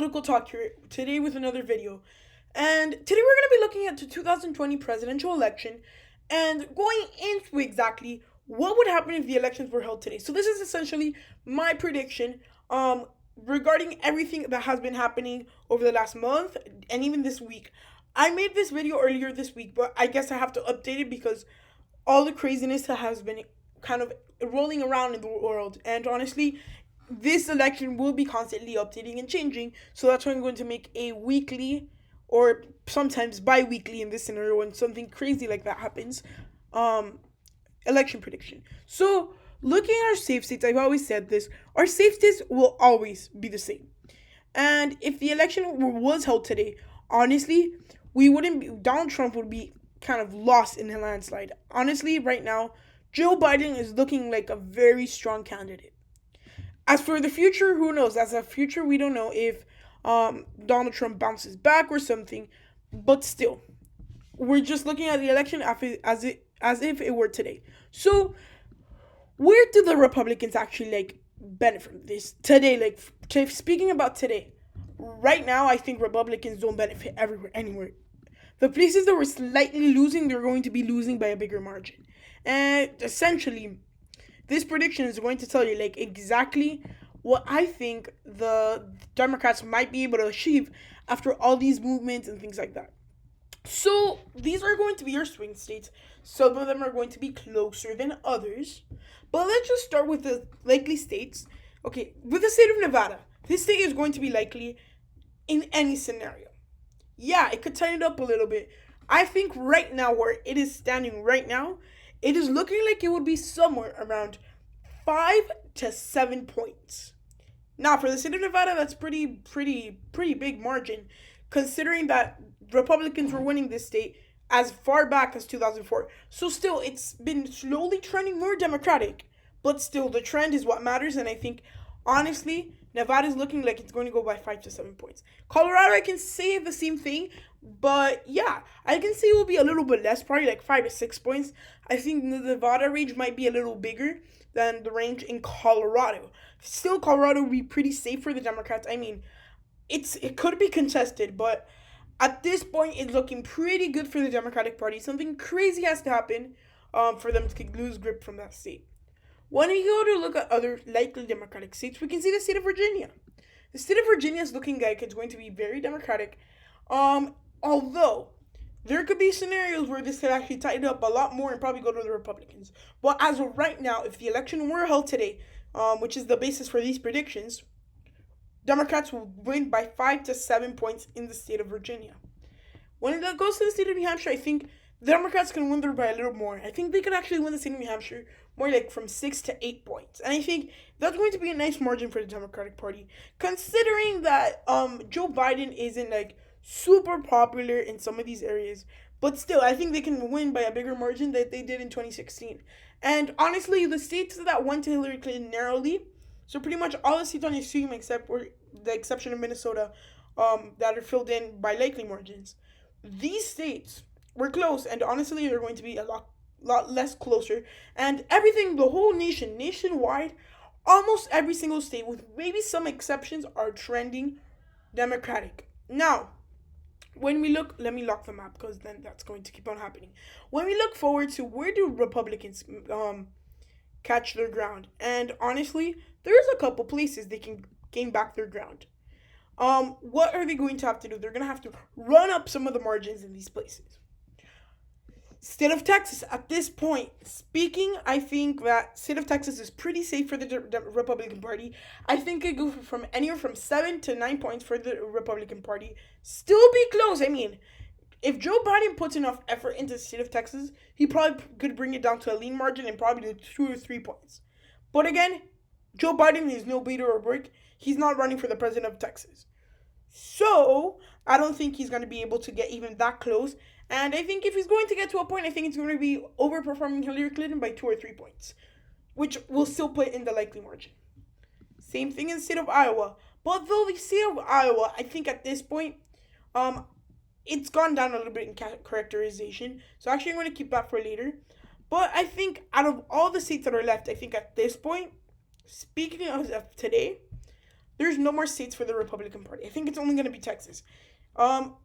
Political Talk here today with another video. And today we're going to be looking at the 2020 presidential election and going into exactly what would happen if the elections were held today. So this is essentially my prediction regarding everything that has been happening over the last month and even this week. I made this video earlier this week, but I guess I have to update it because all the craziness that has been kind of rolling around in the world. And honestly, this election will be constantly updating and changing. So that's why I'm going to make a weekly or sometimes bi-weekly in this scenario when something crazy like that happens, um, election prediction. So looking at our safe states, I've always said this, our safe states will always be the same. And if the election was held today, honestly, Donald Trump would be kind of lost in a landslide. Honestly, right now, Joe Biden is looking like a very strong candidate. As for the future, who knows? As a future, we don't know if Donald Trump bounces back or something. But still, we're just looking at the election as if it were today. So, where do the Republicans actually benefit from this today? Speaking about today, right now, I think Republicans don't benefit anywhere. The places that were slightly losing, they're going to be losing by a bigger margin. And essentially, this prediction is going to tell you exactly what I think the Democrats might be able to achieve after all these movements and things like that. So these are going to be your swing states. Some of them are going to be closer than others. But let's just start with the likely states. Okay, with the state of Nevada, this state is going to be likely in any scenario. Yeah, it could tighten it up a little bit. I think right now, where it is standing right now, it is looking like it would be somewhere around 5 to 7 points. Now, for the state of Nevada, that's pretty big margin, considering that Republicans were winning this state as far back as 2004. So still, it's been slowly trending more Democratic, but still, the trend is what matters, and I think, honestly, Nevada is looking like it's going to go by 5 to 7 points. Colorado, I can say the same thing, but yeah, I can say it will be a little bit less, probably like 5 to 6 points. I think the Nevada range might be a little bigger than the range in Colorado. Still, Colorado will be pretty safe for the Democrats. I mean, it could be contested, but at this point, it's looking pretty good for the Democratic Party. Something crazy has to happen for them to lose grip from that state. When we go to look at other likely Democratic states, we can see the state of Virginia. The state of Virginia is looking like it's going to be very Democratic. Although there could be scenarios where this could actually tighten up a lot more and probably go to the Republicans. But as of right now, if the election were held today, which is the basis for these predictions, Democrats will win by 5 to 7 points in the state of Virginia. When it goes to the state of New Hampshire, I think the Democrats can win there by a little more. I think they could actually win the state of New Hampshire more like from 6 to 8 points. And I think that's going to be a nice margin for the Democratic Party, considering that Joe Biden isn't super popular in some of these areas. But still, I think they can win by a bigger margin that they did in 2016. And honestly, the states that went to Hillary Clinton narrowly, so pretty much all the seats on your team except for the exception of Minnesota, that are filled in by likely margins. These states were close, and honestly, they're going to be a lot less closer. And everything, the whole nationwide, almost every single state, with maybe some exceptions, are trending Democratic. Now, when we look, let me lock the map because then that's going to keep on happening. When we look forward to where do Republicans catch their ground, and honestly, there's a couple places they can gain back their ground. What are they going to have to do? They're going to have to run up some of the margins in these places. State of Texas, at this point, speaking, I think that state of Texas is pretty safe for the Republican Party. I think it goes from anywhere from 7 to 9 points for the Republican Party. Still be close. I mean, if Joe Biden puts enough effort into the state of Texas, he probably could bring it down to a lean margin and probably do 2 or 3 points. But again, Joe Biden is no beater or brick. He's not running for the president of Texas. So, I don't think he's going to be able to get even that close. And I think if he's going to get to a point, I think it's going to be overperforming Hillary Clinton by 2 or 3 points, which will still put in the likely margin. Same thing in the state of Iowa. But though the state of Iowa, I think at this point, it's gone down a little bit in characterization. So actually, I'm going to keep that for later. But I think out of all the seats that are left, I think at this point, speaking of today, there's no more states for the Republican Party. I think it's only going to be Texas. Um,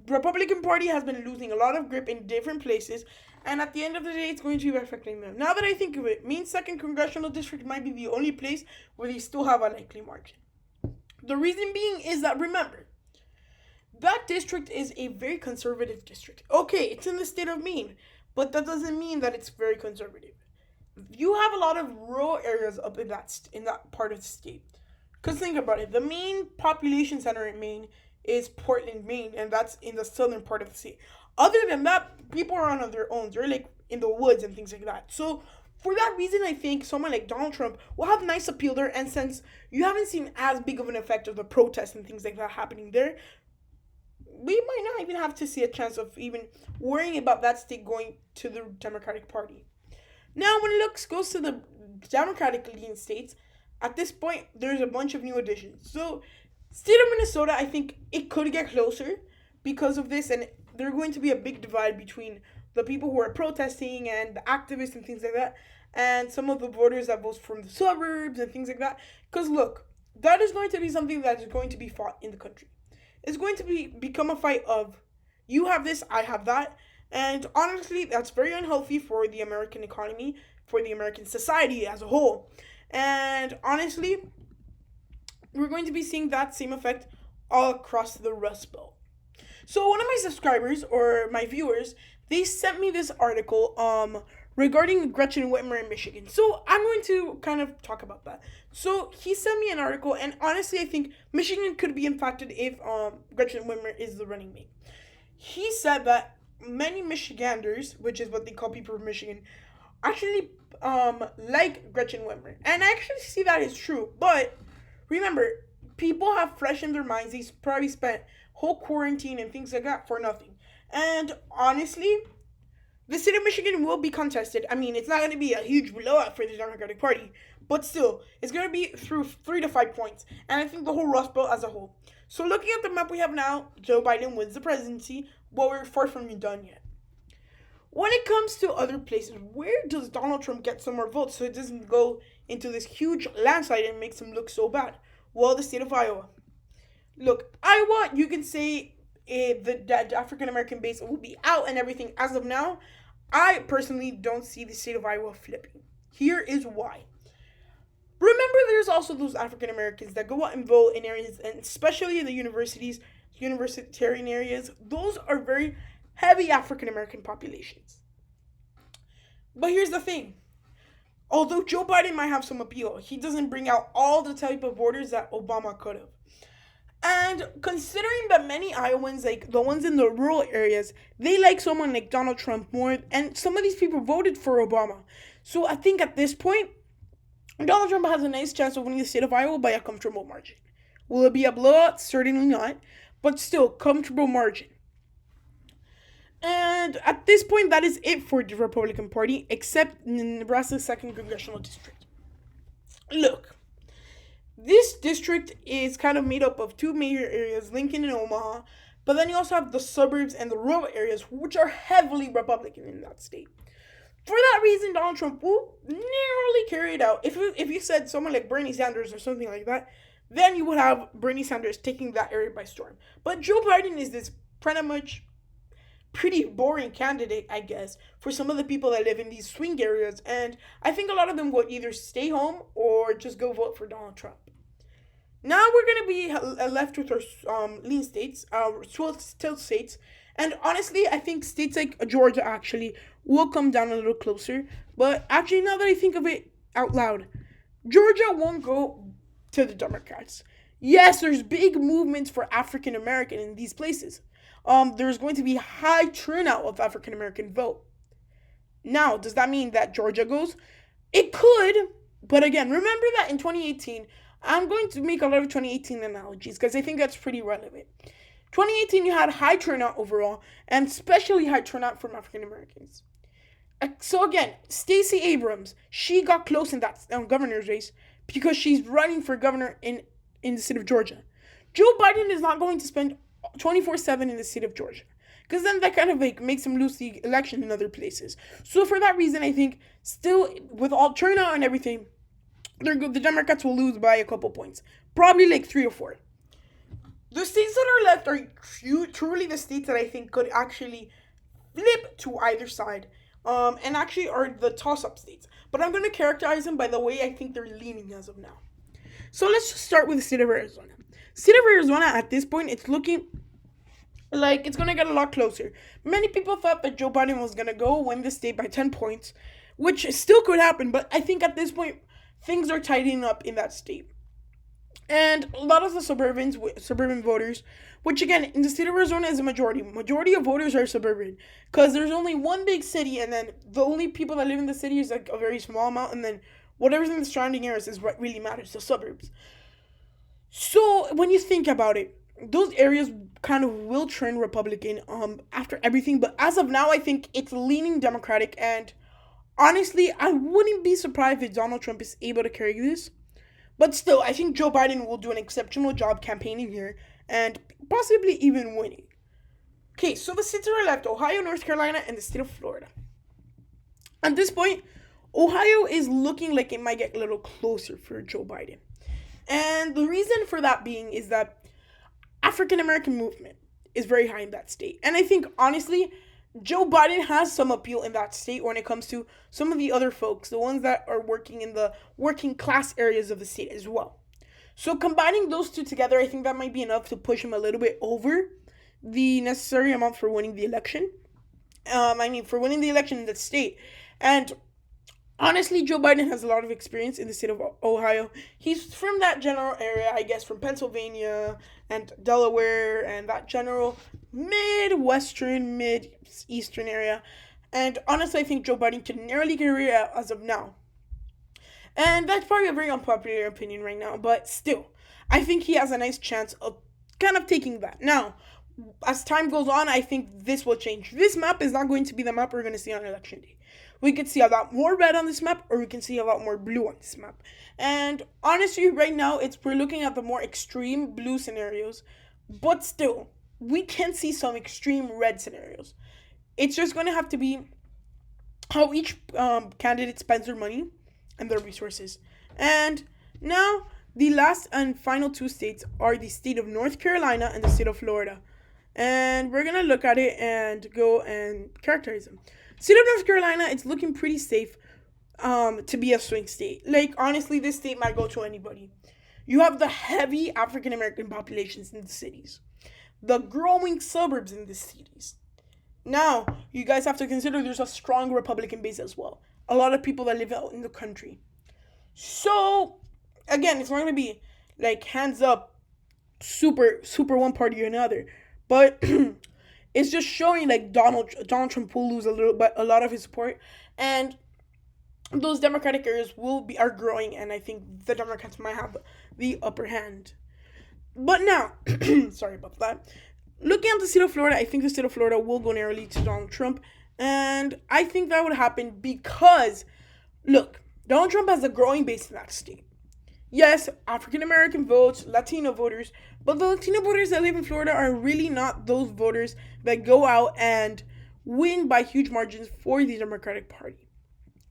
Republican Party has been losing a lot of grip in different places, and at the end of the day, it's going to be affecting them. Now that I think of it, Maine's 2nd Congressional District might be the only place where they still have a likely margin. The reason being is that, remember, that district is a very conservative district. Okay, it's in the state of Maine, but that doesn't mean that it's very conservative. You have a lot of rural areas up in that part of the state. Because think about it, the main population center in Maine is Portland, Maine, and that's in the southern part of the state. Other than that, people are on their own. They're like in the woods and things like that. So for that reason, I think someone like Donald Trump will have nice appeal there. And since you haven't seen as big of an effect of the protests and things like that happening there, we might not even have to see a chance of even worrying about that state going to the Democratic Party. Now, when it goes to the Democratic leaning states, at this point, there's a bunch of new additions. So, state of Minnesota, I think it could get closer because of this, and there's going to be a big divide between the people who are protesting and the activists and things like that, and some of the voters that vote from the suburbs and things like that. Because look, that is going to be something that is going to be fought in the country. It's going to become a fight of, you have this, I have that. And honestly, that's very unhealthy for the American economy, for the American society as a whole. And honestly, we're going to be seeing that same effect all across the Rust Belt. So one of my subscribers, or my viewers, they sent me this article regarding Gretchen Whitmer in Michigan. So I'm going to kind of talk about that. So he sent me an article, and honestly, I think Michigan could be impacted if Gretchen Whitmer is the running mate. He said that many Michiganders, which is what they call people from Michigan, actually like Gretchen Whitmer. And I actually see that is true. But remember, people have fresh in their minds. They probably spent whole quarantine and things like that for nothing. And honestly, the state of Michigan will be contested. I mean, it's not going to be a huge blowout for the Democratic Party, but still, it's going to be through 3 to 5 points. And I think the whole Rust Belt as a whole. So looking at the map we have now, Joe Biden wins the presidency, but we're far from done yet. When it comes to other places, where does Donald Trump get some more votes so it doesn't go into this huge landslide and makes him look so bad? Well, the state of Iowa. Look, Iowa, you can say the African-American base will be out and everything. As of now, I personally don't see the state of Iowa flipping. Here is why. Remember, there's also those African-Americans that go out and vote in areas, and especially in the universitarian areas. Those are very heavy African-American populations. But here's the thing. Although Joe Biden might have some appeal, he doesn't bring out all the type of voters that Obama could have. And considering that many Iowans, like the ones in the rural areas, they like someone like Donald Trump more, and some of these people voted for Obama. So I think at this point, Donald Trump has a nice chance of winning the state of Iowa by a comfortable margin. Will it be a blowout? Certainly not, but still, comfortable margin. And at this point, that is it for the Republican Party, except in Nebraska's 2nd Congressional District. Look, this district is kind of made up of 2 major areas, Lincoln and Omaha, but then you also have the suburbs and the rural areas, which are heavily Republican in that state. For that reason, Donald Trump will narrowly carry it out. If you said someone like Bernie Sanders or something like that, then you would have Bernie Sanders taking that area by storm. But Joe Biden is this pretty boring candidate, I guess, for some of the people that live in these swing areas. And I think a lot of them will either stay home or just go vote for Donald Trump. Now we're going to be left with our lean states, our 12 states. And honestly, I think states like Georgia actually will come down a little closer. But actually, now that I think of it out loud, Georgia won't go to the Democrats. Yes, there's big movements for African American in these places. There's going to be high turnout of African American vote. Now, does that mean that Georgia goes? It could, but again, remember that in 2018, I'm going to make a lot of 2018 analogies because I think that's pretty relevant. 2018, you had high turnout overall, and especially high turnout from African Americans. So again, Stacey Abrams, she got close in that governor's race because she's running for governor in the state of Georgia. Joe Biden is not going to spend 24/7 in the state of Georgia, because then that kind of like makes him lose the election in other places. So for that reason, I think still with all turnout and everything, the Democrats will lose by a couple points. Probably like 3 or 4. The states that are left are truly the states that I think could actually flip to either side. And actually are the toss-up states. But I'm going to characterize them by the way I think they're leaning as of now. So let's just start with the state of Arizona. State of Arizona, at this point, it's looking like it's going to get a lot closer. Many people thought that Joe Biden was going to go win the state by 10 points, which still could happen. But I think at this point, things are tightening up in that state. And a lot of the suburban voters, which again, in the state of Arizona is a majority of voters are suburban. Because there's only one big city, and then the only people that live in the city is like a very small amount, and then whatever's in the surrounding areas is what really matters, the suburbs. So when you think about it, those areas kind of will turn Republican after everything. But as of now, I think it's leaning Democratic. And honestly, I wouldn't be surprised if Donald Trump is able to carry this. But still, I think Joe Biden will do an exceptional job campaigning here and possibly even winning. Okay, so the states that are left, Ohio, North Carolina, and the state of Florida. At this point, Ohio is looking like it might get a little closer for Joe Biden. And the reason for that being is that African-American movement is very high in that state. And I think, honestly, Joe Biden has some appeal in that state when it comes to some of the other folks, the ones that are working in the working class areas of the state as well. So combining those two together, I think that might be enough to push him a little bit over the necessary amount for winning the election. For winning the election in that state. And honestly, Joe Biden has a lot of experience in the state of Ohio. He's from that general area, I guess, from Pennsylvania and Delaware and that general mid-eastern area. And honestly, I think Joe Biden can narrowly carry it out as of now. And that's probably a very unpopular opinion right now, but still, I think he has a nice chance of kind of taking that. Now, as time goes on, I think this will change. This map is not going to be the map we're going to see on election day. We could see a lot more red on this map, or we can see a lot more blue on this map. And honestly, right now, we're looking at the more extreme blue scenarios, but still, we can see some extreme red scenarios. It's just going to have to be how each candidate spends their money and their resources. And now, the last and final two states are the state of North Carolina and the state of Florida. And we're going to look at it and go and characterize them. State of North Carolina, it's looking pretty safe to be a swing state. Like, honestly, this state might go to anybody. You have the heavy African-American populations in the cities. The growing suburbs in the cities. Now, you guys have to consider there's a strong Republican base as well. A lot of people that live out in the country. So, again, it's not going to be, like, hands up, super one party or another. But it's just showing, like, Donald Trump will lose a lot of his support. And those Democratic areas are growing. And I think the Democrats might have the upper hand. But now, sorry about that. Looking at the state of Florida, I think the state of Florida will go narrowly to Donald Trump. And I think that would happen because, look, Donald Trump has a growing base in that state. Yes, African-American votes, Latino voters, but the Latino voters that live in Florida are really not those voters that go out and win by huge margins for the Democratic Party.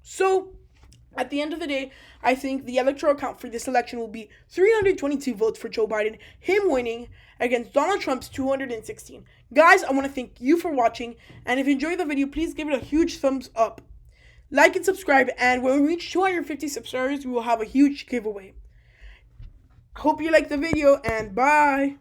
So, at the end of the day, I think the electoral count for this election will be 322 votes for Joe Biden, him winning against Donald Trump's 216. Guys, I want to thank you for watching, and if you enjoyed the video, please give it a huge thumbs up. Like and subscribe, and when we reach 250 subscribers, we will have a huge giveaway. Hope you liked the video, and bye!